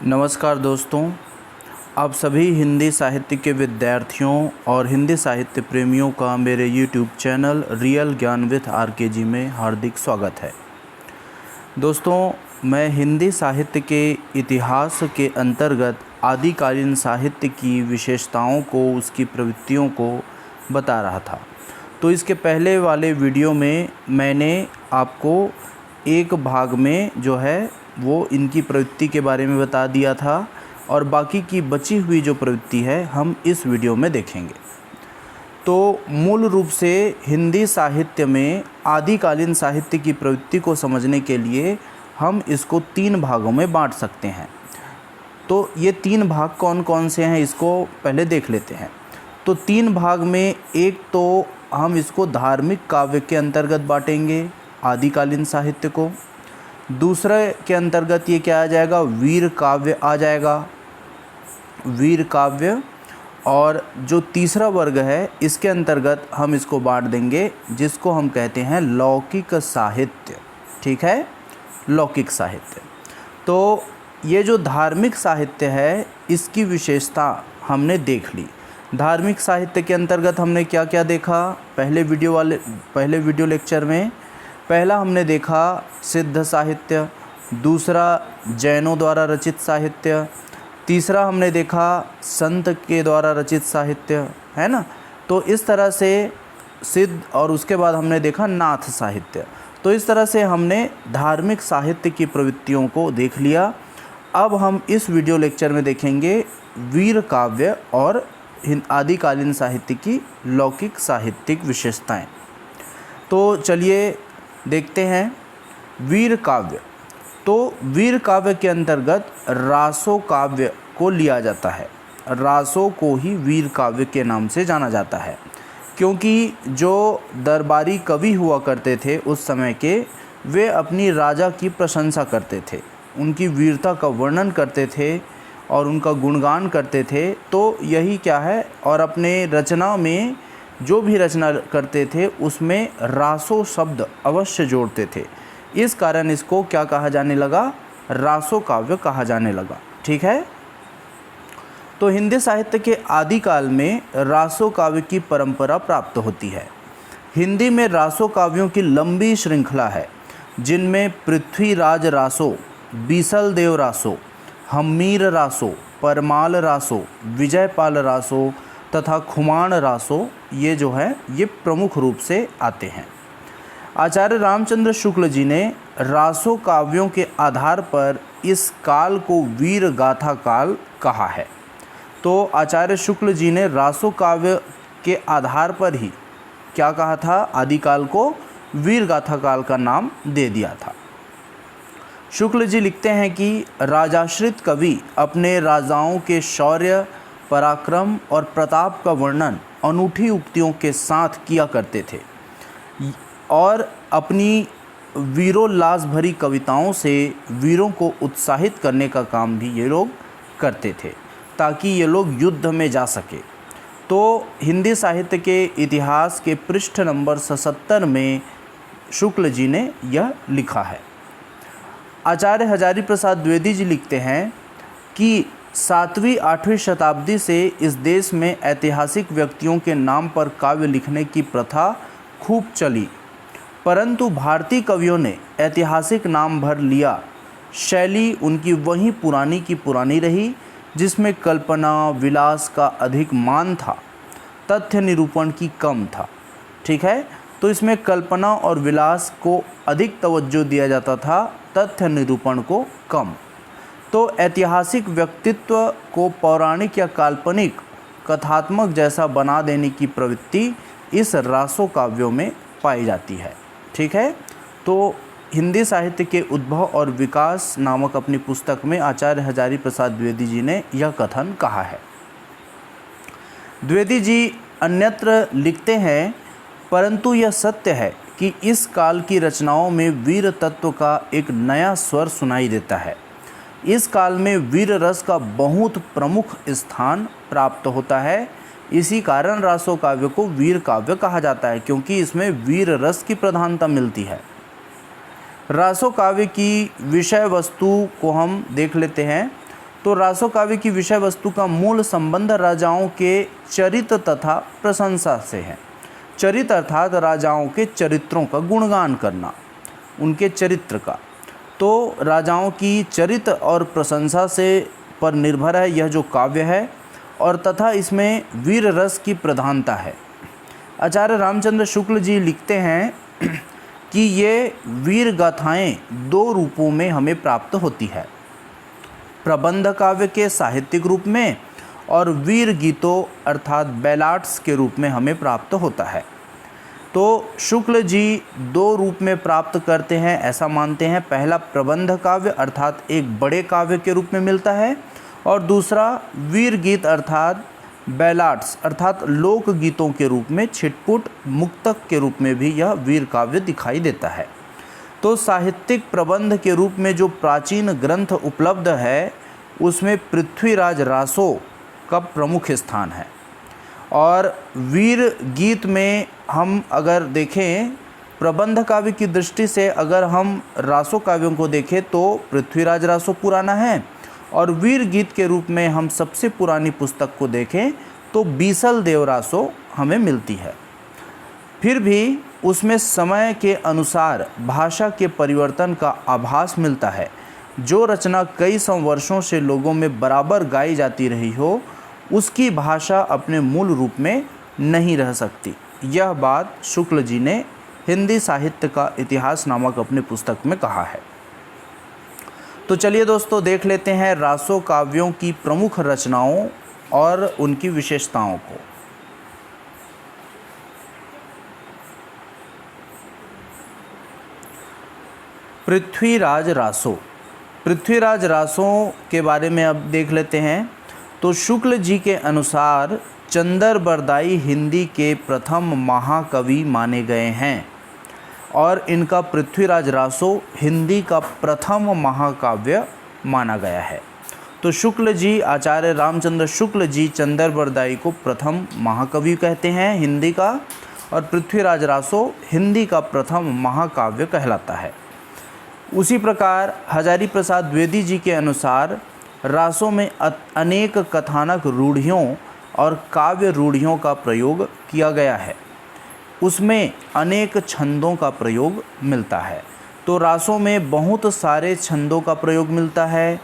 नमस्कार दोस्तों, आप सभी हिंदी साहित्य के विद्यार्थियों और हिंदी साहित्य प्रेमियों का मेरे YouTube चैनल रियल ज्ञान विथ RKG में हार्दिक स्वागत है। दोस्तों, मैं हिंदी साहित्य के इतिहास के अंतर्गत आदिकालीन साहित्य की विशेषताओं को, उसकी प्रवृत्तियों को बता रहा था। तो इसके पहले वाले वीडियो में मैंने आपको एक भाग में जो है वो इनकी प्रवृत्ति के बारे में बता दिया था और बाकी की बची हुई जो प्रवृत्ति है हम इस वीडियो में देखेंगे। तो मूल रूप से हिंदी साहित्य में आदिकालीन साहित्य की प्रवृत्ति को समझने के लिए हम इसको 3 भागों में बांट सकते हैं। तो ये 3 भाग कौन कौन से हैं इसको पहले देख लेते हैं। तो 3 भाग में एक तो हम इसको धार्मिक काव्य के अंतर्गत बांटेंगे आदिकालीन साहित्य को। दूसरे के अंतर्गत ये क्या आ जाएगा, वीर काव्य आ जाएगा, वीर काव्य। और जो तीसरा वर्ग है इसके अंतर्गत हम इसको बांट देंगे जिसको हम कहते हैं लौकिक साहित्य। ठीक है, लौकिक साहित्य। तो ये जो धार्मिक साहित्य है इसकी विशेषता हमने देख ली। धार्मिक साहित्य के अंतर्गत हमने क्या क्या देखा पहले वीडियो लेक्चर में। पहला हमने देखा सिद्ध साहित्य, दूसरा जैनों द्वारा रचित साहित्य, तीसरा हमने देखा संत के द्वारा रचित साहित्य, है ना। तो इस तरह से सिद्ध, और उसके बाद हमने देखा नाथ साहित्य। तो इस तरह से हमने धार्मिक साहित्य की प्रवृत्तियों को देख लिया। अब हम इस वीडियो लेक्चर में देखेंगे वीर काव्य और आदिकालीन साहित्य की लौकिक साहित्यिक विशेषताएं। तो चलिए देखते हैं वीर काव्य। तो वीर काव्य के अंतर्गत रासो काव्य को लिया जाता है। रासों को ही वीर काव्य के नाम से जाना जाता है, क्योंकि जो दरबारी कवि हुआ करते थे उस समय के, वे अपनी राजा की प्रशंसा करते थे, उनकी वीरता का वर्णन करते थे और उनका गुणगान करते थे। तो यही क्या है, और अपने रचना में जो भी रचना करते थे उसमें रासो शब्द अवश्य जोड़ते थे। इस कारण इसको क्या कहा जाने लगा, रासो काव्य कहा जाने लगा। ठीक है। तो हिंदी साहित्य के आदिकाल में रासो काव्य की परंपरा प्राप्त होती है। हिंदी में रासो काव्यों की लंबी श्रृंखला है, जिनमें पृथ्वीराज रासो, बीसल देव रासो, हम्मीर रासो, परमाल रासो, विजयपाल रासो तथा खुमान रासो ये जो है ये प्रमुख रूप से आते हैं। आचार्य रामचंद्र शुक्ल जी ने रासो काव्यों के आधार पर इस काल को वीर गाथा काल कहा है। तो आचार्य शुक्ल जी ने रासो काव्य के आधार पर ही क्या कहा था, आदिकाल को वीर गाथा काल का नाम दे दिया था। शुक्ल जी लिखते हैं कि राजाश्रित कवि अपने राजाओं के शौर्य, पराक्रम और प्रताप का वर्णन अनूठी उक्तियों के साथ किया करते थे और अपनी वीरोल्लास भरी कविताओं से वीरों को उत्साहित करने का काम भी ये लोग करते थे, ताकि ये लोग युद्ध में जा सके। तो हिंदी साहित्य के इतिहास के पृष्ठ नंबर 77 में शुक्ल जी ने यह लिखा है। आचार्य हजारी प्रसाद द्विवेदी जी लिखते हैं कि 7वीं-8वीं शताब्दी से इस देश में ऐतिहासिक व्यक्तियों के नाम पर काव्य लिखने की प्रथा खूब चली, परंतु भारतीय कवियों ने ऐतिहासिक नाम भर लिया। शैली उनकी वही पुरानी की पुरानी रही, जिसमें कल्पना विलास का अधिक मान था, तथ्य निरूपण की कम था। ठीक है। तो इसमें कल्पना और विलास को अधिक तवज्जो दिया जाता था, तथ्य निरूपण को कम। तो ऐतिहासिक व्यक्तित्व को पौराणिक या काल्पनिक कथात्मक जैसा बना देने की प्रवृत्ति इस रासो काव्यों में पाई जाती है। ठीक है। तो हिंदी साहित्य के उद्भव और विकास नामक अपनी पुस्तक में आचार्य हजारी प्रसाद द्विवेदी जी ने यह कथन कहा है। द्विवेदी जी अन्यत्र लिखते हैं, परंतु यह सत्य है कि इस काल की रचनाओं में वीर तत्व का एक नया स्वर सुनाई देता है। इस काल में वीर रस का बहुत प्रमुख स्थान प्राप्त होता है। इसी कारण रासो काव्य को वीर काव्य कहा जाता है, क्योंकि इसमें वीर रस की प्रधानता मिलती है। रासो काव्य की विषय वस्तु को हम देख लेते हैं। तो रासो काव्य की विषय वस्तु का मूल संबंध राजाओं के चरित्र तथा प्रशंसा से है। चरित्र अर्थात राजाओं के चरित्रों का गुणगान करना, उनके चरित्र का। तो राजाओं की चरित्र और प्रशंसा से पर निर्भर है यह जो काव्य है, और तथा इसमें वीर रस की प्रधानता है। आचार्य रामचंद्र शुक्ल जी लिखते हैं कि ये वीर गाथाएँ दो रूपों में हमें प्राप्त होती है, प्रबंध काव्य के साहित्यिक रूप में और वीर गीतों अर्थात बैलाड्स के रूप में हमें प्राप्त होता है। तो शुक्ल जी दो रूप में प्राप्त करते हैं ऐसा मानते हैं। पहला प्रबंध काव्य अर्थात एक बड़े काव्य के रूप में मिलता है, और दूसरा वीर गीत अर्थात बैलाड्स अर्थात लोक गीतों के रूप में, छिटपुट मुक्तक के रूप में भी यह वीर काव्य दिखाई देता है। तो साहित्यिक प्रबंध के रूप में जो प्राचीन ग्रंथ उपलब्ध है उसमें पृथ्वीराज रासो का प्रमुख स्थान है। और वीर गीत में हम अगर देखें प्रबंध काव्य की दृष्टि से, अगर हम रासो काव्यों को देखें तो पृथ्वीराज रासो पुराना है, और वीर गीत के रूप में हम सबसे पुरानी पुस्तक को देखें तो बीसल देव रासो हमें मिलती है। फिर भी उसमें समय के अनुसार भाषा के परिवर्तन का आभास मिलता है। जो रचना कई सौ वर्षों से लोगों में बराबर गाई जाती रही हो, उसकी भाषा अपने मूल रूप में नहीं रह सकती। यह बात शुक्ल जी ने हिंदी साहित्य का इतिहास नामक अपने पुस्तक में कहा है। तो चलिए दोस्तों देख लेते हैं रासो काव्यों की प्रमुख रचनाओं और उनकी विशेषताओं को। पृथ्वीराज रासो। पृथ्वीराज रासो के बारे में अब देख लेते हैं। तो शुक्ल जी के अनुसार चंदर बरदाई हिंदी के प्रथम महाकवि माने गए हैं, और इनका पृथ्वीराज रासो हिंदी का प्रथम महाकाव्य माना गया है। तो शुक्ल जी, आचार्य रामचंद्र शुक्ल जी चंदर बरदाई को प्रथम महाकवि कहते हैं हिंदी का, और पृथ्वीराज रासो हिंदी का प्रथम महाकाव्य कहलाता है। उसी प्रकार हजारी प्रसाद द्विवेदी जी के अनुसार रासों में अनेक कथानक रूढ़ियों और काव्य रूढ़ियों का प्रयोग किया गया है। उसमें अनेक छंदों का प्रयोग मिलता है। तो रासों में बहुत सारे छंदों का प्रयोग मिलता है।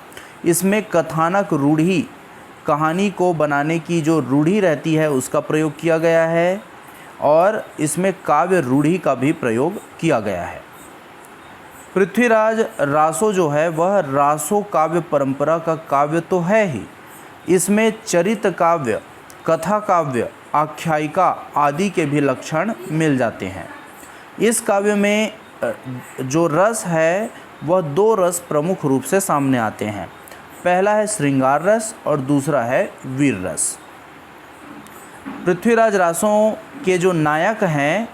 इसमें कथानक रूढ़ी, कहानी को बनाने की जो रूढ़ी रहती है उसका प्रयोग किया गया है, और इसमें काव्य रूढ़ी का भी प्रयोग किया गया है। पृथ्वीराज रासो जो है वह रासो काव्य परंपरा का काव्य तो है ही, इसमें चरित्र काव्य, कथा काव्य, आख्यायिका आदि के भी लक्षण मिल जाते हैं। इस काव्य में जो रस है वह दो रस प्रमुख रूप से सामने आते हैं। पहला है श्रृंगार रस और दूसरा है वीर रस। पृथ्वीराज रासों के जो नायक हैं,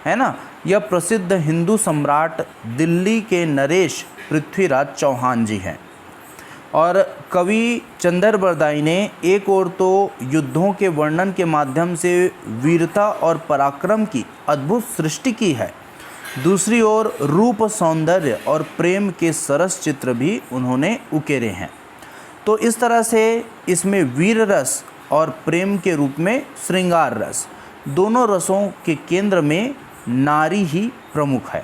है ना, यह प्रसिद्ध हिंदू सम्राट दिल्ली के नरेश पृथ्वीराज चौहान जी हैं। और कवि चंदर बरदाई ने एक ओर तो युद्धों के वर्णन के माध्यम से वीरता और पराक्रम की अद्भुत सृष्टि की है, दूसरी ओर रूप, सौंदर्य और प्रेम के सरस चित्र भी उन्होंने उकेरे हैं। तो इस तरह से इसमें वीर रस और प्रेम के रूप में श्रृंगार रस, दोनों रसों के केंद्र में नारी ही प्रमुख है।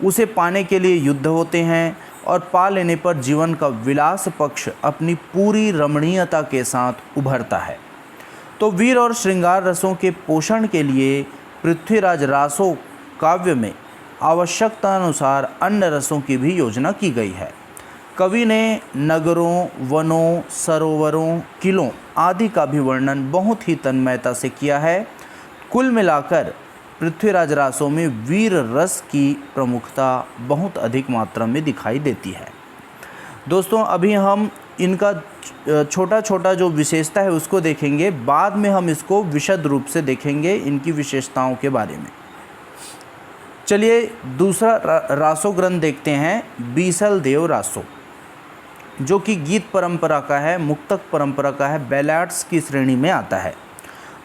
उसे पाने के लिए युद्ध होते हैं, और पा लेने पर जीवन का विलास पक्ष अपनी पूरी रमणीयता के साथ उभरता है। तो वीर और श्रृंगार रसों के पोषण के लिए पृथ्वीराज रासो काव्य में आवश्यकता अनुसार अन्य रसों की भी योजना की गई है। कवि ने नगरों, वनों, सरोवरों, किलों आदि का भी वर्णन बहुत ही तन्मयता से किया है। कुल मिलाकर पृथ्वीराज रासों में वीर रस की प्रमुखता बहुत अधिक मात्रा में दिखाई देती है। दोस्तों अभी हम इनका छोटा छोटा जो विशेषता है उसको देखेंगे, बाद में हम इसको विशद रूप से देखेंगे इनकी विशेषताओं के बारे में। चलिए दूसरा रासो ग्रंथ देखते हैं, बीसल देव रासो, जो कि गीत परंपरा का है, मुक्तक परंपरा का है, बैलाड्स की श्रेणी में आता है।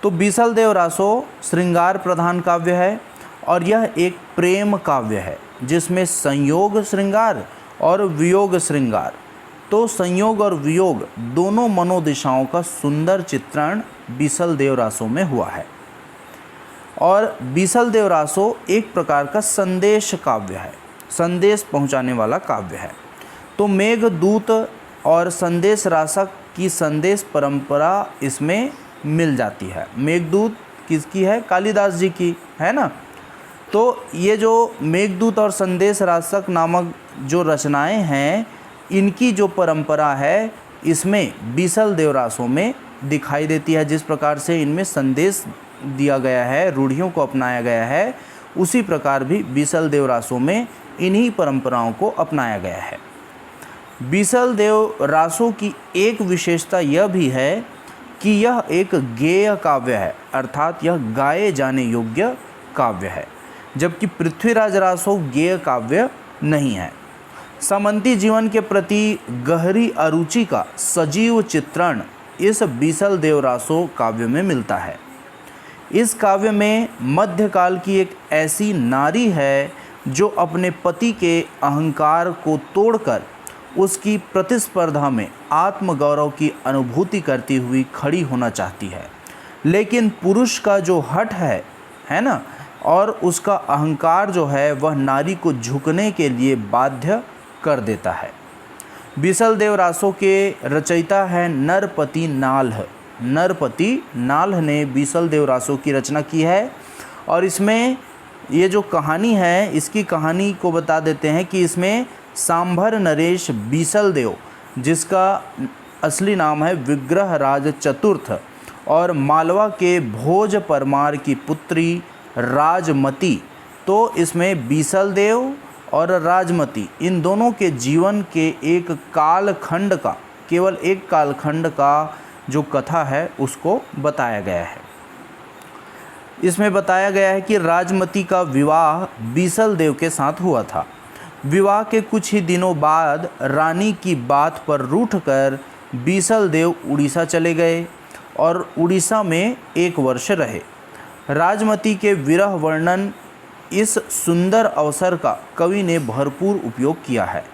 तो बीसल देव रासो श्रृंगार प्रधान काव्य है, और यह एक प्रेम काव्य है जिसमें संयोग श्रृंगार और वियोग श्रृंगार, तो संयोग और वियोग दोनों मनोदिशाओं का सुंदर चित्रण बीसल देव रासों में हुआ है। और बीसल देव रासो एक प्रकार का संदेश काव्य है, संदेश पहुंचाने वाला काव्य है। तो मेघदूत और संदेश रासक की संदेश परंपरा इसमें मिल जाती है। मेघदूत किसकी है? कालिदास जी की, है ना। तो ये जो मेघदूत और संदेश रासक नामक जो रचनाएं हैं, इनकी जो परंपरा है इसमें बीसल देव रासों में दिखाई देती है। जिस प्रकार से इनमें संदेश दिया गया है, रूढ़ियों को अपनाया गया है, उसी प्रकार भी बीसल देव रासों में इन्हीं परंपराओं को अपनाया गया है। बीसल देव रासों की एक विशेषता यह भी है कि यह एक गेय काव्य है, अर्थात यह गाए जाने योग्य काव्य है, जबकि पृथ्वीराज रासो गेय काव्य नहीं है। सामंती जीवन के प्रति गहरी अरुचि का सजीव चित्रण इस बीसल देव रासो काव्य में मिलता है। इस काव्य में मध्यकाल की एक ऐसी नारी है जो अपने पति के अहंकार को तोड़कर उसकी प्रतिस्पर्धा में आत्मगौरव की अनुभूति करती हुई खड़ी होना चाहती है, लेकिन पुरुष का जो हठ है ना, और उसका अहंकार जो है वह नारी को झुकने के लिए बाध्य कर देता है। बीसल देव रासों के रचयिता है नरपति नाल्ह। नरपति नाल्ह ने बीसल देव रासों की रचना की है। और इसमें ये जो कहानी है, इसकी कहानी को बता देते हैं कि इसमें सांभर नरेश बीसल देव, जिसका असली नाम है विग्रहराज चतुर्थ, और मालवा के भोज परमार की पुत्री राजमती, तो इसमें बीसल देव और राजमती इन दोनों के जीवन के एक कालखंड का, केवल एक कालखंड का जो कथा है उसको बताया गया है। इसमें बताया गया है कि राजमती का विवाह बीसल देव के साथ हुआ था। विवाह के कुछ ही दिनों बाद रानी की बात पर रूठकर बीसल देव उड़ीसा चले गए और उड़ीसा में 1 वर्ष रहे। राजमती के विरह वर्णन इस सुंदर अवसर का कवि ने भरपूर उपयोग किया है।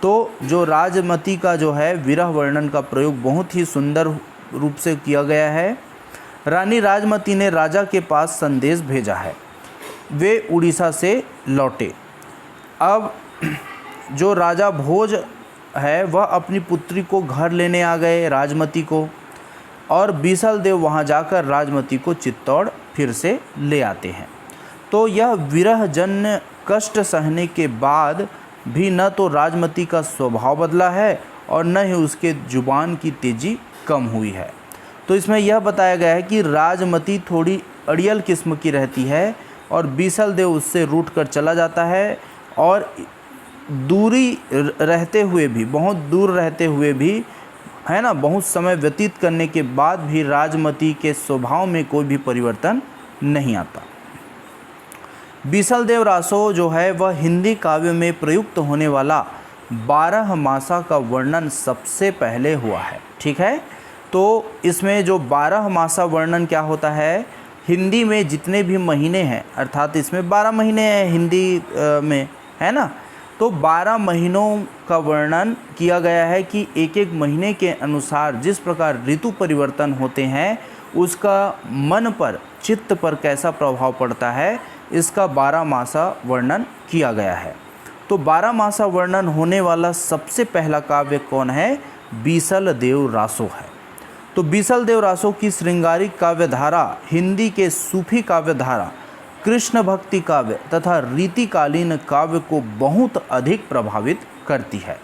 तो जो राजमती का जो है विरह वर्णन का प्रयोग बहुत ही सुंदर रूप से किया गया है। रानी राजमती ने राजा के पास संदेश भेजा है। वे उड़ीसा से लौटे। अब जो राजा भोज है वह अपनी पुत्री को घर लेने आ गए, राजमती को, और बीसल देव वहाँ जाकर राजमती को चित्तौड़ फिर से ले आते हैं। तो यह विरहजन्य कष्ट सहने के बाद भी न तो राजमती का स्वभाव बदला है और न ही उसके जुबान की तेजी कम हुई है। तो इसमें यह बताया गया है कि राजमती थोड़ी अड़ियल किस्म की रहती है और बीसल देव उससे रूठ कर चला जाता है, और दूरी रहते हुए भी, बहुत दूर रहते हुए भी, है ना, बहुत समय व्यतीत करने के बाद भी राजमती के स्वभाव में कोई भी परिवर्तन नहीं आता। बीसल देव रासो जो है वह हिंदी काव्य में प्रयुक्त होने वाला 12 मासा का वर्णन सबसे पहले हुआ है। ठीक है, तो इसमें जो 12 मासा वर्णन क्या होता है, हिंदी में जितने भी महीने हैं, अर्थात इसमें 12 महीने हैं हिंदी में, है ना, तो 12 महीनों का वर्णन किया गया है कि एक एक महीने के अनुसार जिस प्रकार ऋतु परिवर्तन होते हैं उसका मन पर, चित्त पर कैसा प्रभाव पड़ता है, इसका 12 मासा वर्णन किया गया है। तो 12 मासा वर्णन होने वाला सबसे पहला काव्य कौन है? बीसल देव रासो है। तो बीसल देव रासो की श्रृंगारिक काव्यधारा हिंदी के सूफी काव्यधारा, कृष्ण भक्ति काव्य तथा रीतिकालीन काव्य को बहुत अधिक प्रभावित करती है।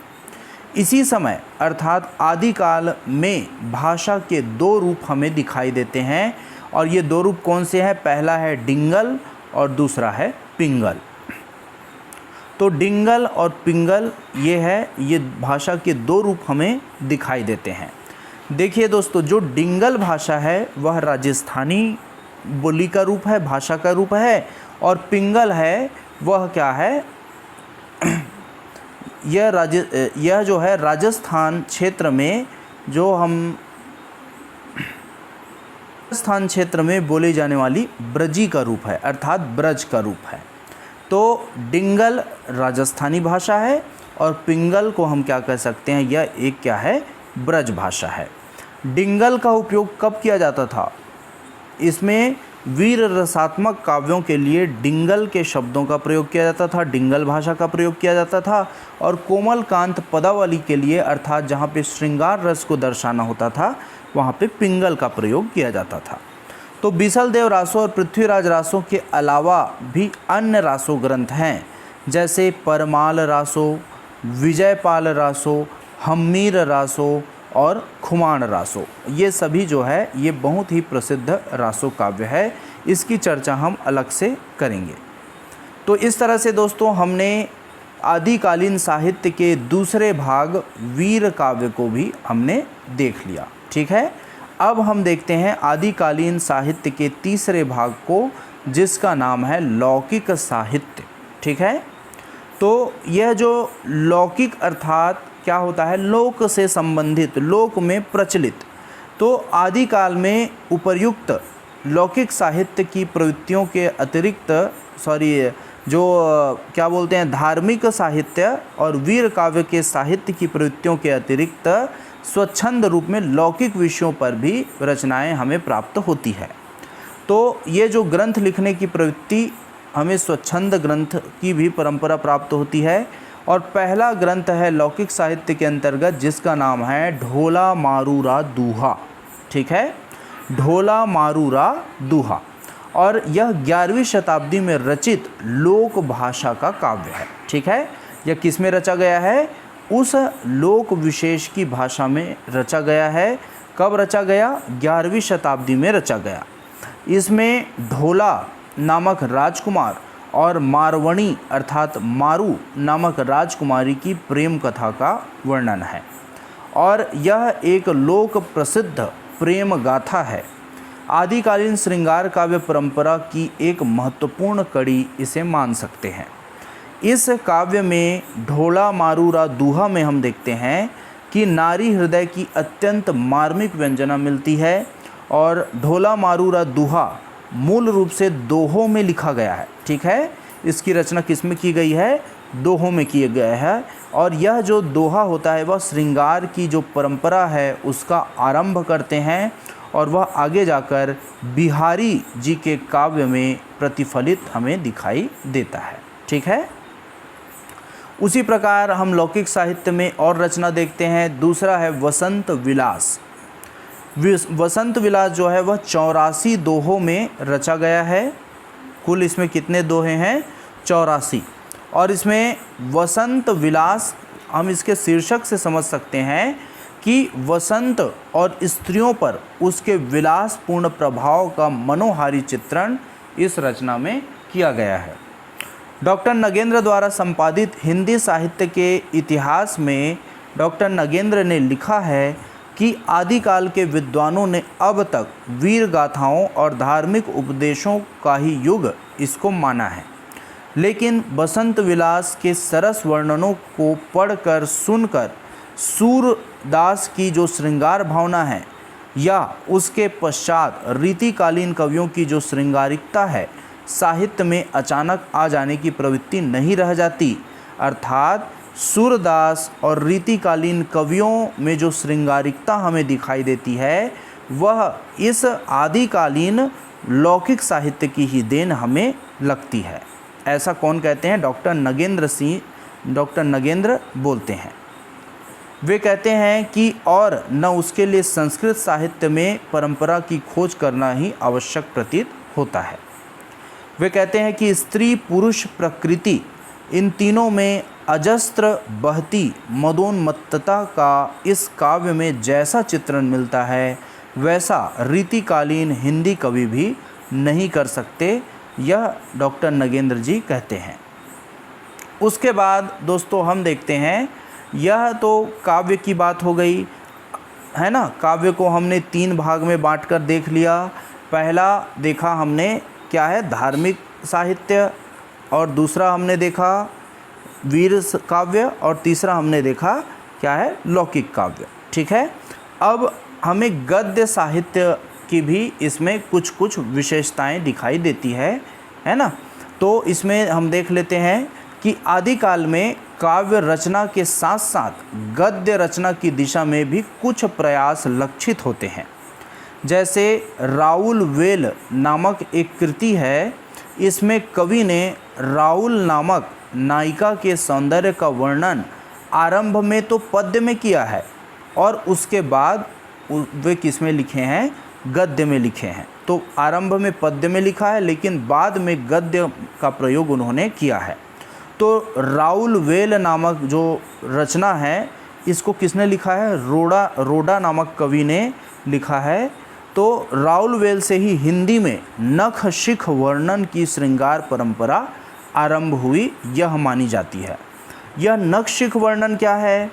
इसी समय अर्थात आदिकाल में भाषा के 2 रूप हमें दिखाई देते हैं, और ये 2 रूप कौन से हैं? पहला है डिंगल और दूसरा है पिंगल। तो डिंगल और पिंगल ये भाषा के 2 रूप हमें दिखाई देते हैं। देखिए दोस्तों, जो डिंगल भाषा है वह राजस्थानी बोली का रूप है, भाषा का रूप है, और पिंगल है वह क्या है? यह जो है राजस्थान क्षेत्र में, जो हम राजस्थान क्षेत्र में बोली जाने वाली ब्रजी का रूप है, अर्थात ब्रज का रूप है। तो डिंगल राजस्थानी भाषा है और पिंगल को हम क्या कह सकते हैं, यह एक क्या है, ब्रज भाषा है। डिंगल का उपयोग कब किया जाता था? इसमें वीर रसात्मक काव्यों के लिए डिंगल के शब्दों का प्रयोग किया जाता था, डिंगल भाषा का प्रयोग किया जाता था। और कोमल कांत पदावली के लिए, अर्थात जहाँ पे श्रृंगार रस को दर्शाना होता था, वहाँ पे पिंगल का प्रयोग किया जाता था। तो बीसलदेव रासो और पृथ्वीराज रासो के अलावा भी अन्य रासो ग्रंथ हैं, जैसे परमाल रासो, विजयपाल रासो, हम्मीर रासो और खुमान रासो। ये सभी जो है ये बहुत ही प्रसिद्ध रासो काव्य है, इसकी चर्चा हम अलग से करेंगे। तो इस तरह से दोस्तों हमने आदिकालीन साहित्य के दूसरे भाग वीर काव्य को भी हमने देख लिया, ठीक है। अब हम देखते हैं आदिकालीन साहित्य के तीसरे भाग को, जिसका नाम है लौकिक साहित्य, ठीक है। तो यह जो लौकिक अर्थात क्या होता है, लोक से संबंधित, लोक में प्रचलित। तो आदिकाल में उपर्युक्त लौकिक साहित्य की प्रवृत्तियों के अतिरिक्त जो क्या बोलते हैं, धार्मिक साहित्य और वीर काव्य के साहित्य की प्रवृत्तियों के अतिरिक्त स्वच्छंद रूप में लौकिक विषयों पर भी रचनाएं हमें प्राप्त होती है। तो ये जो ग्रंथ लिखने की प्रवृत्ति, हमें स्वच्छंद ग्रंथ की भी परंपरा प्राप्त होती है। और पहला ग्रंथ है लौकिक साहित्य के अंतर्गत, जिसका नाम है ढोला मारूरा दूहा, ठीक है, ढोला मारूरा दूहा। और यह 11वीं शताब्दी में रचित लोक भाषा का काव्य है, ठीक है। यह किस में रचा गया है? उस लोक विशेष की भाषा में रचा गया है। कब रचा गया? 11वीं शताब्दी में रचा गया। इसमें ढोला नामक राजकुमार और मारवणी अर्थात मारू नामक राजकुमारी की प्रेम कथा का वर्णन है, और यह एक लोक प्रसिद्ध प्रेम गाथा है। आदिकालीन श्रृंगार काव्य परंपरा की एक महत्वपूर्ण कड़ी इसे मान सकते हैं। इस काव्य में ढोला मारूरा दूहा में हम देखते हैं कि नारी हृदय की अत्यंत मार्मिक व्यंजना मिलती है। और ढोला मारूरा दूहा मूल रूप से दोहों में लिखा गया है, ठीक है। इसकी रचना किस में की गई है? दोहों में किया गया है। और यह जो दोहा होता है वह श्रृंगार की जो परंपरा है उसका आरंभ करते हैं, और वह आगे जाकर बिहारी जी के काव्य में प्रतिफलित हमें दिखाई देता है, ठीक है। उसी प्रकार हम लौकिक साहित्य में और रचना देखते हैं। दूसरा है वसंत विलास। वसंत विलास जो है वह 84 दोहों में रचा गया है। कुल इसमें कितने दोहे हैं? 84। और इसमें वसंत विलास हम इसके शीर्षक से समझ सकते हैं कि वसंत और स्त्रियों पर उसके विलासपूर्ण प्रभाव का मनोहारी चित्रण इस रचना में किया गया है। डॉक्टर नगेंद्र द्वारा संपादित हिंदी साहित्य के इतिहास में डॉक्टर नगेंद्र ने लिखा है कि आदिकाल के विद्वानों ने अब तक वीर गाथाओं और धार्मिक उपदेशों का ही युग इसको माना है, लेकिन बसंत विलास के सरस वर्णनों को पढ़कर सुनकर सूरदास की जो श्रृंगार भावना है या उसके पश्चात रीतिकालीन कवियों की जो श्रृंगारिकता है, साहित्य में अचानक आ जाने की प्रवृत्ति नहीं रह जाती। अर्थात सूरदास और रीतिकालीन कवियों में जो श्रृंगारिकता हमें दिखाई देती है वह इस आदिकालीन लौकिक साहित्य की ही देन हमें लगती है। ऐसा कौन कहते हैं? डॉक्टर नगेंद्र बोलते हैं। वे कहते हैं कि और न उसके लिए संस्कृत साहित्य में परंपरा की खोज करना ही आवश्यक प्रतीत होता है। वे कहते हैं कि स्त्री पुरुष प्रकृति इन तीनों में अजस्त्र बहती मदोन्मत्तता का इस काव्य में जैसा चित्रण मिलता है वैसा रीतिकालीन हिंदी कवि भी नहीं कर सकते, यह डॉक्टर नगेंद्र जी कहते हैं। उसके बाद दोस्तों हम देखते हैं, यह तो काव्य की बात हो गई है ना। काव्य को हमने 3 भाग में बांटकर देख लिया। पहला देखा हमने क्या है, धार्मिक साहित्य, और दूसरा हमने देखा वीर काव्य, और तीसरा हमने देखा क्या है, लौकिक काव्य, ठीक है। अब हमें गद्य साहित्य की भी इसमें कुछ कुछ विशेषताएं दिखाई देती है ना। तो इसमें हम देख लेते हैं कि आदिकाल में काव्य रचना के साथ साथ गद्य रचना की दिशा में भी कुछ प्रयास लक्षित होते हैं। जैसे राउल वेल नामक एक कृति है, इसमें कवि ने राउल नामक नायिका के सौंदर्य का वर्णन आरंभ में तो पद्य में किया है और उसके बाद वे किस में लिखे हैं, गद्य में लिखे हैं। तो आरंभ में पद्य में लिखा है लेकिन बाद में गद्य का प्रयोग उन्होंने किया है। तो राउल वेल नामक जो रचना है इसको किसने लिखा है, रोडा नामक कवि ने लिखा है। तो राउल वेल से ही हिंदी में नख शिख वर्णन की श्रृंगार परंपरा आरंभ हुई, यह मानी जाती है। यह नख शिख वर्णन क्या है?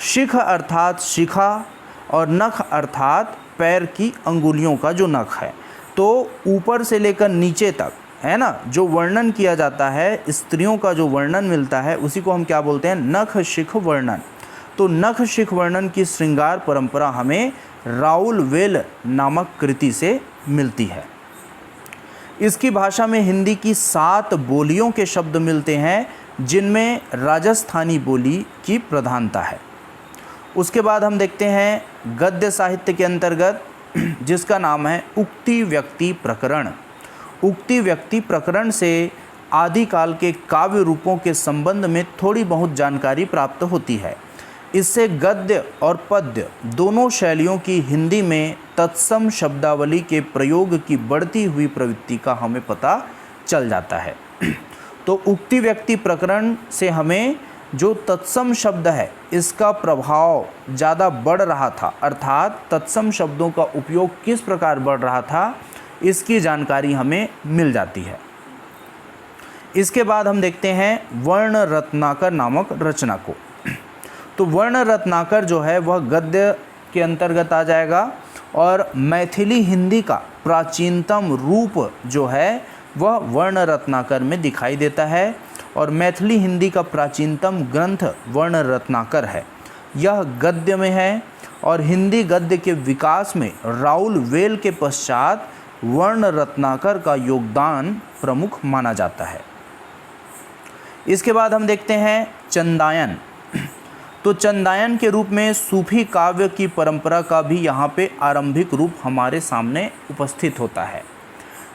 शिख अर्थात शिखा और नख अर्थात पैर की अंगुलियों का जो नख है। तो ऊपर से लेकर नीचे तक है ना, जो वर्णन किया जाता है, स्त्रियों का जो वर्णन मिलता है उसी को हम क्या बोलते हैं, नख शिख वर्णन। तो नख शिख वर्णन की श्रृंगार परंपरा हमें राउल वेल नामक कृति से मिलती है। इसकी भाषा में हिंदी की 7 बोलियों के शब्द मिलते हैं जिनमें राजस्थानी बोली की प्रधानता है। उसके बाद हम देखते हैं गद्य साहित्य के अंतर्गत जिसका नाम है उक्ति व्यक्ति प्रकरण। उक्ति व्यक्ति प्रकरण से आदिकाल के काव्य रूपों के संबंध में थोड़ी बहुत जानकारी प्राप्त होती है। इससे गद्य और पद्य दोनों शैलियों की हिंदी में तत्सम शब्दावली के प्रयोग की बढ़ती हुई प्रवृत्ति का हमें पता चल जाता है। तो उक्ति व्यक्ति प्रकरण से हमें जो तत्सम शब्द है इसका प्रभाव ज़्यादा बढ़ रहा था, अर्थात तत्सम शब्दों का उपयोग किस प्रकार बढ़ रहा था, इसकी जानकारी हमें मिल जाती है। इसके बाद हम देखते हैं वर्ण रत्नाकर नामक रचना को। तो वर्ण रत्नाकर जो है वह गद्य के अंतर्गत आ जाएगा और मैथिली हिंदी का प्राचीनतम रूप जो है वह वर्ण रत्नाकर में दिखाई देता है और मैथिली हिंदी का प्राचीनतम ग्रंथ वर्ण रत्नाकर है। यह गद्य में है और हिंदी गद्य के विकास में राउल वेल के पश्चात वर्ण रत्नाकर का योगदान प्रमुख माना जाता है। इसके बाद हम देखते हैं चंदायन। तो चंदायन के रूप में सूफी काव्य की परंपरा का भी यहाँ पे आरंभिक रूप हमारे सामने उपस्थित होता है।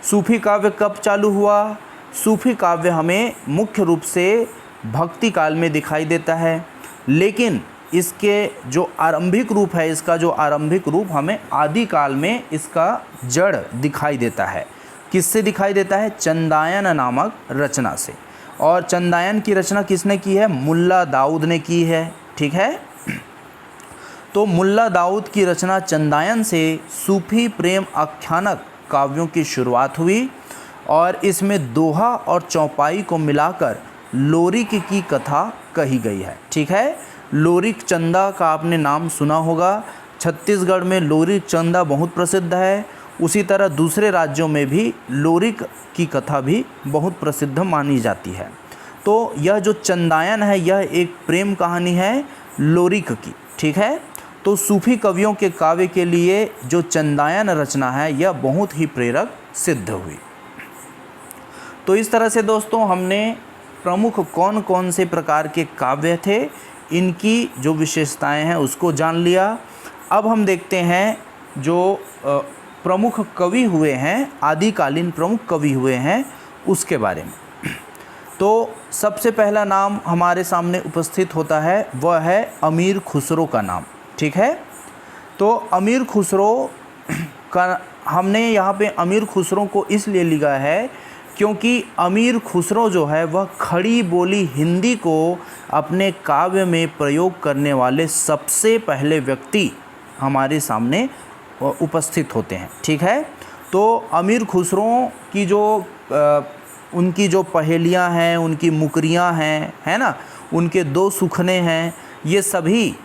सूफी काव्य कब चालू हुआ? सूफी काव्य हमें मुख्य रूप से भक्ति काल में दिखाई देता है, लेकिन इसके जो आरंभिक रूप है, इसका जो आरंभिक रूप हमें आदि काल में इसका जड़ दिखाई देता है। किससे दिखाई देता है? चंदायन नामक रचना से। और चंदायन की रचना किसने की है? मुल्ला दाऊद ने की है। ठीक है। तो मुल्ला दाऊद की रचना चंदायन से सूफी प्रेम आख्यानक काव्यों की शुरुआत हुई और इसमें दोहा और चौपाई को मिलाकर लोरिक की कथा कही गई है। ठीक है। लोरिक चंदा का आपने नाम सुना होगा। छत्तीसगढ़ में लोरिक चंदा बहुत प्रसिद्ध है। उसी तरह दूसरे राज्यों में भी लोरिक की कथा भी बहुत प्रसिद्ध मानी जाती है। तो यह जो चंदायन है यह एक प्रेम कहानी है लोरिक की। ठीक है। तो सूफी कवियों के काव्य के लिए जो चंदायन रचना है यह बहुत ही प्रेरक सिद्ध हुई। तो इस तरह से दोस्तों हमने प्रमुख कौन कौन से प्रकार के काव्य थे, इनकी जो विशेषताएं हैं उसको जान लिया। अब हम देखते हैं जो प्रमुख कवि हुए हैं, आदिकालीन प्रमुख कवि हुए हैं, उसके बारे में। तो सबसे पहला नाम हमारे सामने उपस्थित होता है वह है अमीर खुसरो का नाम। ठीक है। तो अमीर खुसरो का हमने यहाँ पे अमीर खुसरो को इसलिए लिखा है क्योंकि अमीर खुसरो जो है वह खड़ी बोली हिंदी को अपने काव्य में प्रयोग करने वाले सबसे पहले व्यक्ति हमारे सामने उपस्थित होते हैं। ठीक है। तो अमीर खुसरो की जो उनकी जो पहेलियाँ हैं, उनकी मुकरियाँ हैं, है ना, उनके 2 सुखने हैं, ये सभी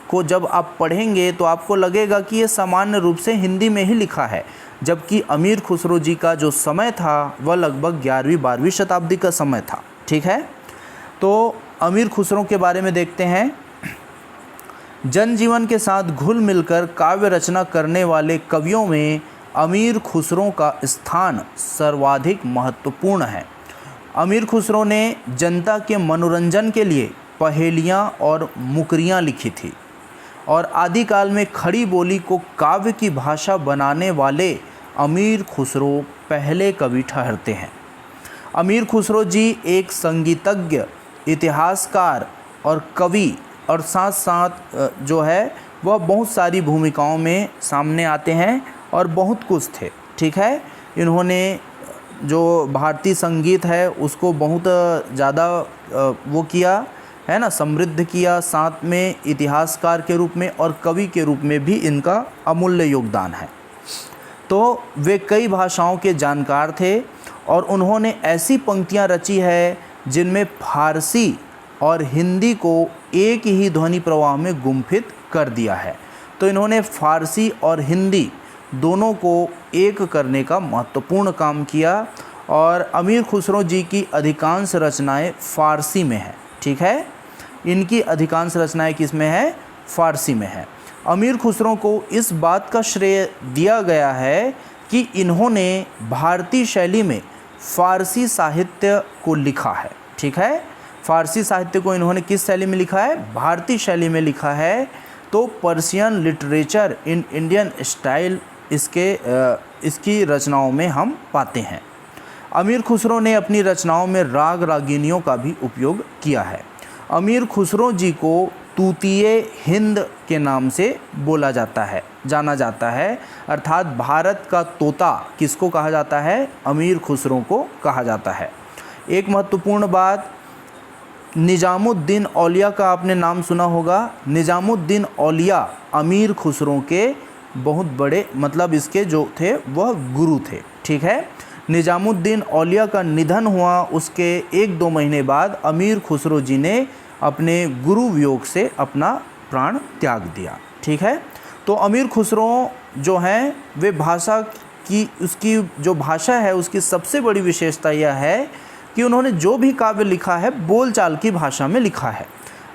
को जब आप पढ़ेंगे तो आपको लगेगा कि ये सामान्य रूप से हिंदी में ही लिखा है, जबकि अमीर खुसरो जी का जो समय था वह लगभग 11वीं-12वीं शताब्दी का समय था। ठीक है। तो अमीर खुसरो के बारे में देखते हैं। जनजीवन के साथ घुल मिलकर काव्य रचना करने वाले कवियों में अमीर खुसरो का स्थान सर्वाधिक महत्वपूर्ण है। अमीर खुसरो ने जनता के मनोरंजन के लिए पहेलियाँ और मुकरियाँ लिखी थी और आदिकाल में खड़ी बोली को काव्य की भाषा बनाने वाले अमीर खुसरो पहले कवि ठहरते हैं। अमीर खुसरो जी एक संगीतज्ञ, इतिहासकार और कवि और साथ साथ जो है वह बहुत सारी भूमिकाओं में सामने आते हैं और बहुत कुछ थे। ठीक है, इन्होंने जो भारतीय संगीत है उसको बहुत ज़्यादा वो किया है ना, समृद्ध किया। साथ में इतिहासकार के रूप में और कवि के रूप में भी इनका अमूल्य योगदान है। तो वे कई भाषाओं के जानकार थे और उन्होंने ऐसी पंक्तियाँ रची है जिनमें फारसी और हिंदी को एक ही ध्वनि प्रवाह में गुम्फित कर दिया है। तो इन्होंने फारसी और हिंदी दोनों को एक करने का महत्वपूर्ण काम किया और अमीर खुसरो जी की अधिकांश रचनाएं फ़ारसी में हैं। ठीक है, इनकी अधिकांश रचनाएं किस में है? फ़ारसी में है। अमीर खुसरो को इस बात का श्रेय दिया गया है कि इन्होंने भारतीय शैली में फ़ारसी साहित्य को लिखा है। ठीक है, फ़ारसी साहित्य को इन्होंने किस शैली में लिखा है? भारतीय शैली में लिखा है। तो Persian literature in Indian style इसकी रचनाओं में हम पाते हैं। अमीर खुसरो ने अपनी रचनाओं में राग रागिनियों का भी उपयोग किया है। अमीर खुसरो जी को तूतीय हिंद के नाम से जाना जाता है, अर्थात भारत का तोता किसको कहा जाता है? अमीर खुसरो को कहा जाता है। एक महत्वपूर्ण बात, निजामुद्दीन औलिया का आपने नाम सुना होगा। निजामुद्दीन औलिया अमीर खुसरो के बहुत बड़े, मतलब इसके जो थे वह गुरु थे। ठीक है, निजामुद्दीन औलिया का निधन हुआ उसके 1-2 महीने बाद अमीर खुसरो जी ने अपने गुरु वियोग से अपना प्राण त्याग दिया। ठीक है, तो अमीर खुसरो जो हैं वे उसकी जो भाषा है उसकी सबसे बड़ी विशेषता यह है कि उन्होंने जो भी काव्य लिखा है बोलचाल की भाषा में लिखा है,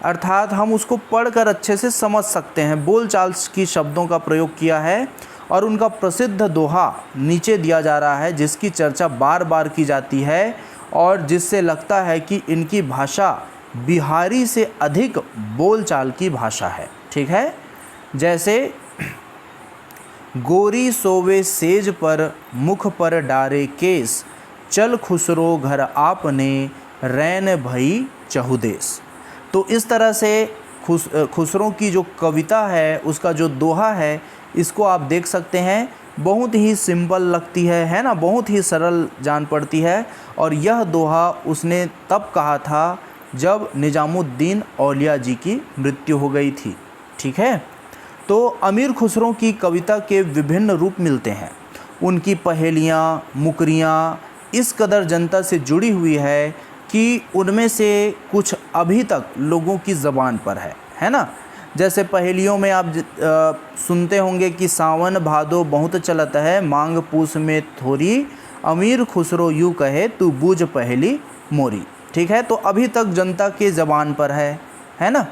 अर्थात हम उसको पढ़कर अच्छे से समझ सकते हैं। बोलचाल की शब्दों का प्रयोग किया है और उनका प्रसिद्ध दोहा नीचे दिया जा रहा है जिसकी चर्चा बार बार की जाती है और जिससे लगता है कि इनकी भाषा बिहारी से अधिक बोलचाल की भाषा है। ठीक है, जैसे गोरी सोवे सेज पर मुख पर डारे केस, चल खुसरो घर आपने रैन भई चहुदेस। तो इस तरह से खुसरो की जो कविता है उसका जो दोहा है इसको आप देख सकते हैं। बहुत ही सिंपल लगती है ना, बहुत ही सरल जान पड़ती है। और यह दोहा उसने तब कहा था जब निजामुद्दीन औलिया जी की मृत्यु हो गई थी। ठीक है, तो अमीर खुसरो की कविता के विभिन्न रूप मिलते हैं। उनकी पहेलियाँ, मुकरियाँ इस कदर जनता से जुड़ी हुई है कि उनमें से कुछ अभी तक लोगों की ज़बान पर है ना। जैसे पहेलियों में आप सुनते होंगे कि सावन भादो बहुत चलत है, मांग पूस में थोरी, अमीर खुसरो यूँ कहे तू बूझ पहेली मोरी। ठीक है, तो अभी तक जनता के ज़बान पर है ना।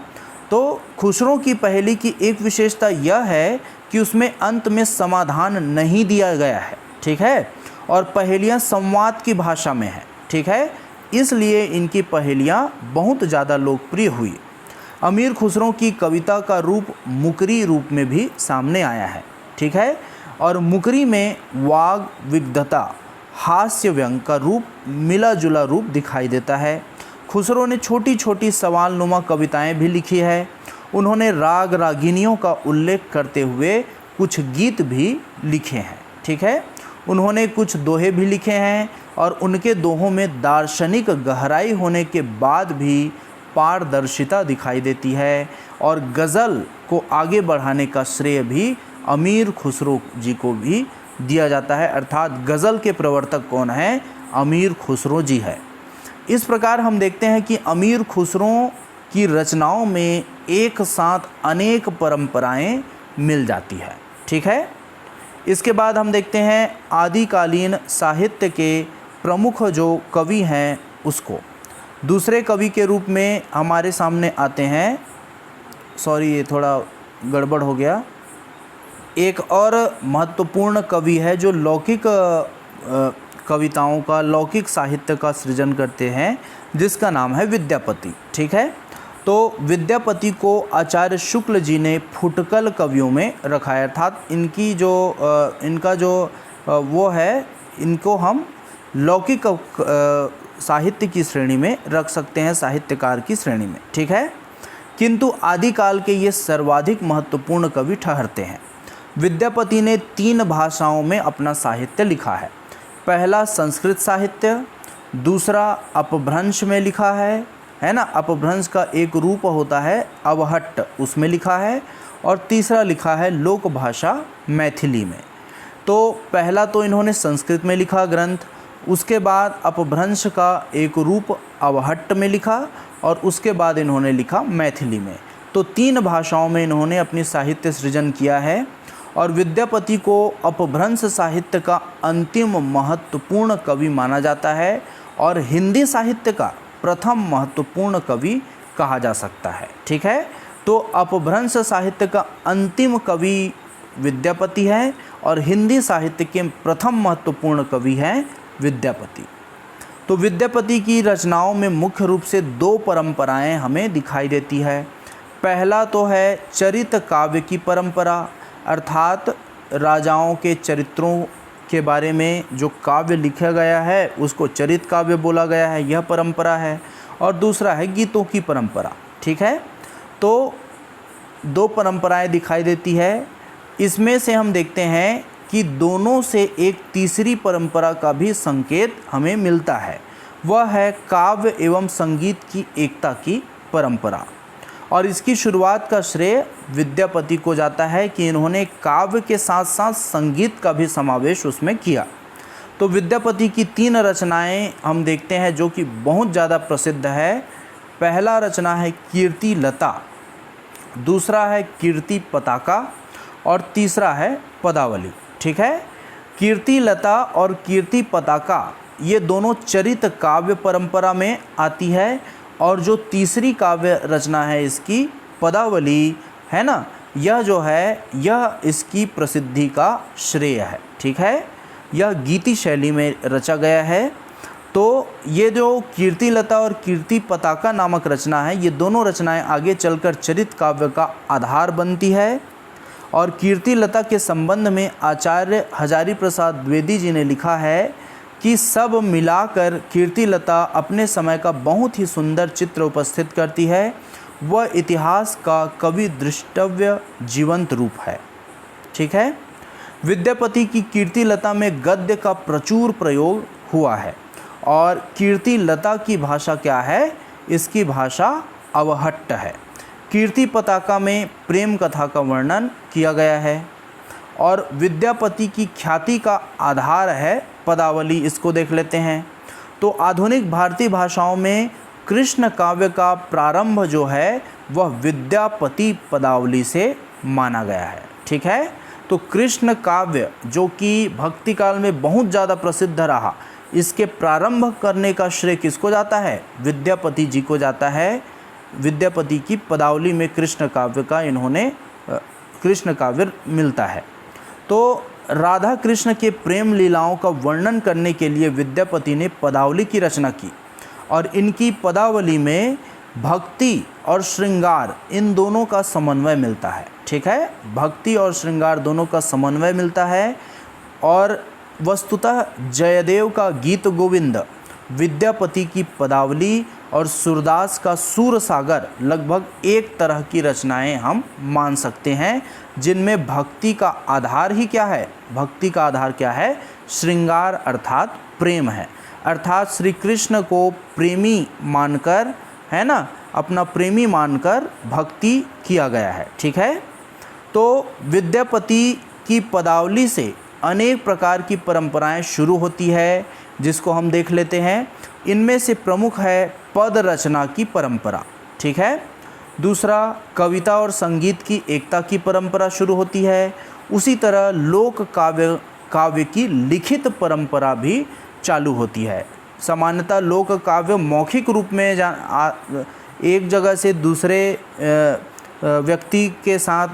तो खुसरो की पहेली की एक विशेषता यह है कि उसमें अंत में समाधान नहीं दिया गया है। ठीक है, और पहेलियाँ संवाद की भाषा में है। ठीक है, इसलिए इनकी पहेलियाँ बहुत ज़्यादा लोकप्रिय हुई। अमीर खुसरो की कविता का रूप मुकरी रूप में भी सामने आया है। ठीक है, और मुकरी में वाग विग्धता, हास्य व्यंग का रूप, मिला जुला रूप दिखाई देता है। खुसरो ने छोटी छोटी सवालनुमा कविताएं भी लिखी है। उन्होंने राग रागिनियों का उल्लेख करते हुए कुछ गीत भी लिखे हैं। ठीक है, उन्होंने कुछ दोहे भी लिखे हैं और उनके दोहों में दार्शनिक गहराई होने के बाद भी पारदर्शिता दिखाई देती है। और गज़ल को आगे बढ़ाने का श्रेय भी अमीर खुसरो जी को भी दिया जाता है, अर्थात गज़ल के प्रवर्तक कौन है? अमीर खुसरो जी है। इस प्रकार हम देखते हैं कि अमीर खुसरो की रचनाओं में एक साथ अनेक परंपराएं मिल जाती है। ठीक है, इसके बाद हम देखते हैं आदिकालीन साहित्य के प्रमुख जो कवि हैं उसको। दूसरे कवि के रूप में हमारे सामने आते हैं, सॉरी ये थोड़ा गड़बड़ हो गया, एक और महत्वपूर्ण कवि है जो लौकिक कविताओं का, लौकिक साहित्य का सृजन करते हैं, जिसका नाम है विद्यापति। ठीक है, तो विद्यापति को आचार्य शुक्ल जी ने फुटकल कवियों में रखा है, अर्थात इनका जो वो है, इनको हम लौकिक साहित्य की श्रेणी में रख सकते हैं, साहित्यकार की श्रेणी में, ठीक है। किंतु आदिकाल के ये सर्वाधिक महत्वपूर्ण कवि ठहरते हैं। विद्यापति ने 3 भाषाओं में अपना साहित्य लिखा है। पहला संस्कृत साहित्य, दूसरा अपभ्रंश में लिखा है ना, अपभ्रंश का एक रूप होता है अवहट्ट, उसमें लिखा है, और तीसरा लिखा है लोक भाषा मैथिली में। तो पहला तो इन्होंने संस्कृत में लिखा ग्रंथ, उसके बाद अपभ्रंश का एक रूप अवहट्ट में लिखा, और उसके बाद इन्होंने लिखा मैथिली में। तो 3 भाषाओं में इन्होंने अपनी साहित्य सृजन किया है। और विद्यापति को अपभ्रंश साहित्य का अंतिम महत्वपूर्ण कवि माना जाता है और हिंदी साहित्य का प्रथम महत्वपूर्ण कवि कहा जा सकता है, ठीक है। तो अपभ्रंश साहित्य का अंतिम कवि विद्यापति है और हिंदी साहित्य के प्रथम महत्वपूर्ण कवि हैं विद्यापति। तो विद्यापति की रचनाओं में मुख्य रूप से 2 परंपराएं हमें दिखाई देती है। पहला तो है चरित काव्य की परंपरा, अर्थात राजाओं के चरित्रों के बारे में जो काव्य लिखा गया है उसको चरित काव्य बोला गया है, यह परंपरा है। और दूसरा है गीतों की परंपरा, ठीक है। तो 2 परंपराएं दिखाई देती है। इसमें से हम देखते हैं कि दोनों से एक तीसरी परंपरा का भी संकेत हमें मिलता है, वह है काव्य एवं संगीत की एकता की परंपरा। और इसकी शुरुआत का श्रेय विद्यापति को जाता है कि इन्होंने काव्य के साथ साथ संगीत का भी समावेश उसमें किया। तो विद्यापति की 3 रचनाएं हम देखते हैं जो कि बहुत ज़्यादा प्रसिद्ध है। पहला रचना है कीर्ति लता, दूसरा है कीर्ति पताका, और तीसरा है पदावली, ठीक है। कीर्ति लता और कीर्ति पताका ये दोनों चरित काव्य परंपरा में आती है, और जो तीसरी काव्य रचना है इसकी पदावली है ना, यह जो है यह इसकी प्रसिद्धि का श्रेय है, ठीक है। यह गीति शैली में रचा गया है। तो ये जो कीर्ति लता और कीर्ति पताका नामक रचना है, ये दोनों रचनाएं आगे चलकर चरित काव्य का आधार बनती है। और कीर्ति लता के संबंध में आचार्य हजारी प्रसाद द्विवेदी जी ने लिखा है कि सब मिलाकर कीर्ति लता अपने समय का बहुत ही सुंदर चित्र उपस्थित करती है। वह इतिहास का कवि दृष्टव्य जीवंत रूप है, ठीक है। विद्यापति की कीर्ति लता में गद्य का प्रचुर प्रयोग हुआ है। और कीर्ति लता की भाषा क्या है? इसकी भाषा अवहट्ट है। कीर्ति पताका में प्रेम कथा का वर्णन किया गया है। और विद्यापति की ख्याति का आधार है पदावली, इसको देख लेते हैं। तो आधुनिक भारतीय भाषाओं में कृष्ण काव्य का प्रारंभ जो है वह विद्यापति पदावली से माना गया है, ठीक है। तो कृष्ण काव्य जो कि भक्ति काल में बहुत ज़्यादा प्रसिद्ध रहा, इसके प्रारंभ करने का श्रेय किसको जाता है? विद्यापति जी को जाता है। विद्यापति की पदावली में कृष्ण काव्य का इन्होंने कृष्ण काव्य मिलता है। तो राधा कृष्ण के प्रेम लीलाओं का वर्णन करने के लिए विद्यापति ने पदावली की रचना की। और इनकी पदावली में भक्ति और श्रृंगार इन दोनों का समन्वय मिलता है, ठीक है। भक्ति और श्रृंगार दोनों का समन्वय मिलता है। और वस्तुतः जयदेव का गीत गोविंद, विद्यापति की पदावली और सूरदास का सूर सागर लगभग एक तरह की रचनाएं हम मान सकते हैं, जिनमें भक्ति का आधार ही क्या है? भक्ति का आधार क्या है? श्रृंगार अर्थात प्रेम है। अर्थात श्री कृष्ण को प्रेमी मानकर, है ना, अपना प्रेमी मानकर भक्ति किया गया है, ठीक है। तो विद्यापति की पदावली से अनेक प्रकार की परंपराएं शुरू होती है, जिसको हम देख लेते हैं। इनमें से प्रमुख है पद रचना की परंपरा, ठीक है। दूसरा, कविता और संगीत की एकता की परंपरा शुरू होती है। उसी तरह लोक काव्य की लिखित परंपरा भी चालू होती है। सामान्यतः लोक काव्य मौखिक रूप में एक जगह से दूसरे व्यक्ति के साथ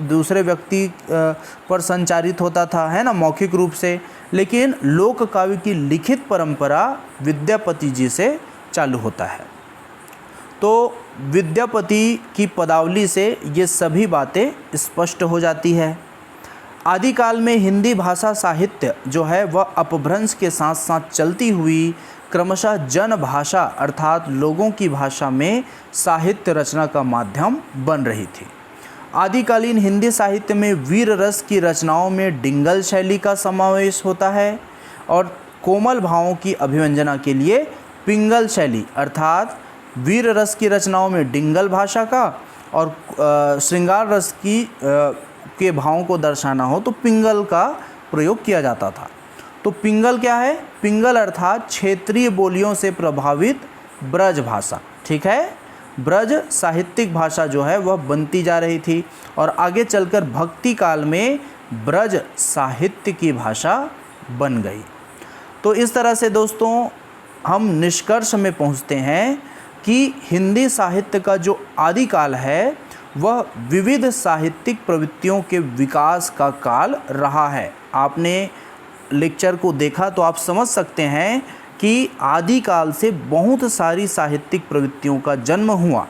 दूसरे व्यक्ति पर संचारित होता था, है ना, मौखिक रूप से। लेकिन लोक काव्य की लिखित परंपरा विद्यापति जी से चालू होता है। तो विद्यापति की पदावली से ये सभी बातें स्पष्ट हो जाती है। आदिकाल में हिंदी भाषा साहित्य जो है वह अपभ्रंश के साथ साथ चलती हुई क्रमशः जन भाषा अर्थात लोगों की भाषा में साहित्य रचना का माध्यम बन रही थी। आदिकालीन हिंदी साहित्य में वीर रस की रचनाओं में डिंगल शैली का समावेश होता है और कोमल भावों की अभिव्यंजना के लिए पिंगल शैली अर्थात वीर रस की रचनाओं में डिंगल भाषा का और श्रृंगार रस के भावों को दर्शाना हो तो पिंगल का प्रयोग किया जाता था। तो पिंगल क्या है? पिंगल अर्थात क्षेत्रीय बोलियों से प्रभावित ब्रज भाषा। ठीक है, ब्रज साहित्यिक भाषा जो है वह बनती जा रही थी और आगे चलकर भक्ति काल में ब्रज साहित्य की भाषा बन गई। तो इस तरह से दोस्तों हम निष्कर्ष में पहुंचते हैं कि हिंदी साहित्य का जो आदिकाल है वह विविध साहित्यिक प्रवृत्तियों के विकास का काल रहा है। आपने लेक्चर को देखा तो आप समझ सकते हैं कि आदिकाल से बहुत सारी साहित्यिक प्रवृत्तियों का जन्म हुआ।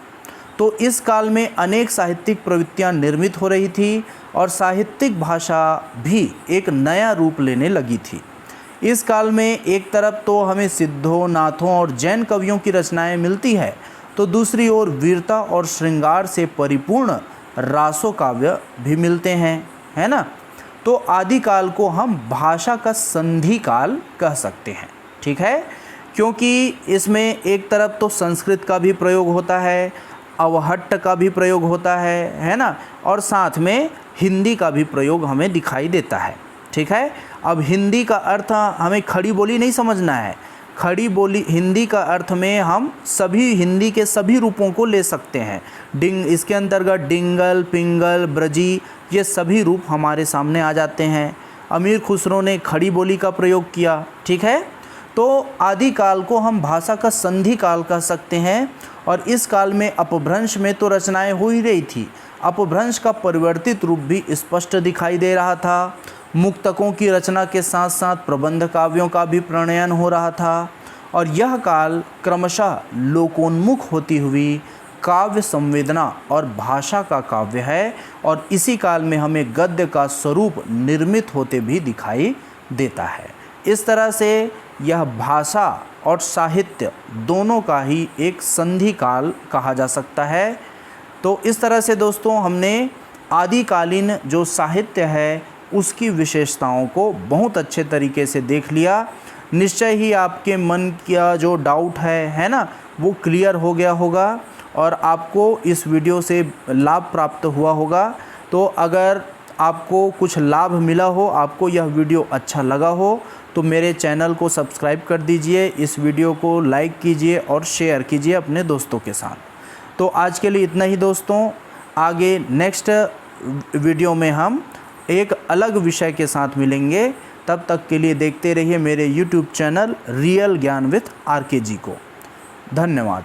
तो इस काल में अनेक साहित्यिक प्रवृत्तियां निर्मित हो रही थी और साहित्यिक भाषा भी एक नया रूप लेने लगी थी। इस काल में एक तरफ तो हमें सिद्धों, नाथों और जैन कवियों की रचनाएं मिलती है तो दूसरी ओर वीरता और श्रृंगार से परिपूर्ण रासो काव्य भी मिलते हैं, है ना। तो आदिकाल को हम भाषा का संधि काल कह सकते हैं। ठीक है, क्योंकि इसमें एक तरफ तो संस्कृत का भी प्रयोग होता है, अवहट्ट का भी प्रयोग होता है ना, और साथ में हिंदी का भी प्रयोग हमें दिखाई देता है। ठीक है, अब हिंदी का अर्थ हमें खड़ी बोली नहीं समझना है। खड़ी बोली हिंदी का अर्थ में हम सभी हिंदी के सभी रूपों को ले सकते हैं। इसके अंतर्गत डिंगल, पिंगल, ब्रजी ये सभी रूप हमारे सामने आ जाते हैं। अमीर खुसरो ने खड़ी बोली का प्रयोग किया। ठीक है, तो आदिकाल को हम भाषा का संधि काल कह सकते हैं और इस काल में अपभ्रंश में तो रचनाएं हो ही रही थी, अपभ्रंश का परिवर्तित रूप भी स्पष्ट दिखाई दे रहा था। मुक्तकों की रचना के साथ साथ प्रबंध काव्यों का भी प्रणयन हो रहा था और यह काल क्रमशः लोकोन्मुख होती हुई काव्य संवेदना और भाषा का काव्य है और इसी काल में हमें गद्य का स्वरूप निर्मित होते भी दिखाई देता है। इस तरह से यह भाषा और साहित्य दोनों का ही एक संधि काल कहा जा सकता है। तो इस तरह से दोस्तों हमने आदिकालीन जो साहित्य है उसकी विशेषताओं को बहुत अच्छे तरीके से देख लिया। निश्चय ही आपके मन का जो डाउट है ना, वो क्लियर हो गया होगा और आपको इस वीडियो से लाभ प्राप्त हुआ होगा। तो अगर आपको कुछ लाभ मिला हो, आपको यह वीडियो अच्छा लगा हो तो मेरे चैनल को सब्सक्राइब कर दीजिए, इस वीडियो को लाइक कीजिए और शेयर कीजिए अपने दोस्तों के साथ। तो आज के लिए इतना ही दोस्तों, आगे नेक्स्ट वीडियो में हम एक अलग विषय के साथ मिलेंगे। तब तक के लिए देखते रहिए मेरे YouTube चैनल रियल ज्ञान विथ RK जी को। धन्यवाद।